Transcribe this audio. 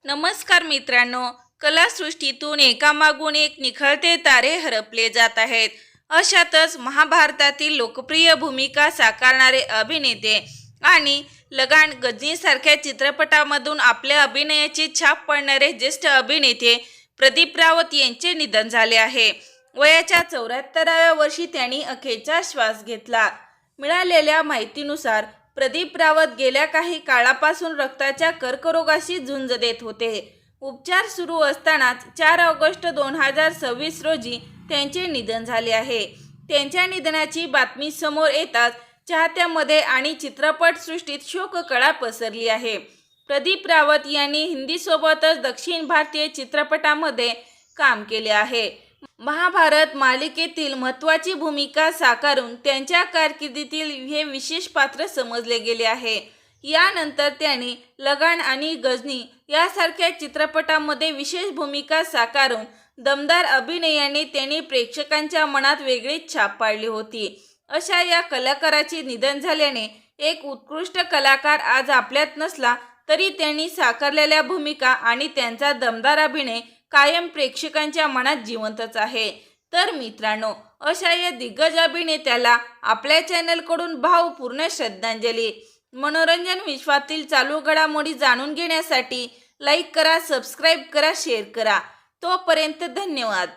नमस्कार मित्रांनो, कलासृष्टीतून एकामागून एक निखळते तारे हरपले जात आहेत. अशातच महाभारतातील लोकप्रिय भूमिका साकारणारे अभिनेते आणि लगान गजनीसारख्या चित्रपटामधून आपल्या अभिनयाची छाप पडणारे ज्येष्ठ अभिनेते प्रदीप रावत यांचे निधन झाले आहे. वयाच्या 74व्या वर्षी त्यांनी अखेरचा श्वास घेतला. मिळालेल्या माहितीनुसार प्रदीप रावत गेल्या काही काळापासून रक्ताच्या कर्करोगाशी झुंज देत होते. उपचार सुरू असतानाच 4 ऑगस्ट 2026 रोजी त्यांचे निधन झाले आहे. त्यांच्या निधनाची बातमी समोर येताच चाहत्यांमध्ये आणि चित्रपटसृष्टीत शोककळा पसरली आहे. प्रदीप रावत यांनी हिंदीसोबतच दक्षिण भारतीय चित्रपटामध्ये काम केले आहे. महाभारत मालिकेतील महत्त्वाची भूमिका साकारून त्यांच्या कारकिर्दीतील हे विशेष पात्र समजले गेले आहे. यानंतर त्यांनी लगान आणि गजनी यासारख्या चित्रपटांमध्ये विशेष भूमिका साकारून दमदार अभिनयाने त्यांनी प्रेक्षकांच्या मनात वेगळीच छाप पाडली होती. अशा या कलाकाराचे निधन झाल्याने एक उत्कृष्ट कलाकार आज आपल्यात नसला तरी त्यांनी साकारलेल्या भूमिका आणि त्यांचा दमदार अभिनय कायम प्रेक्षकांच्या मनात जिवंतच आहे. तर मित्रांनो, अशा या दिग्गज अभिनेत्याला आपल्या चॅनलकडून भावपूर्ण श्रद्धांजली. मनोरंजन विश्वातील चालू घडामोडी जाणून घेण्यासाठी लाईक करा, सबस्क्राईब करा, शेअर करा. तोपर्यंत धन्यवाद.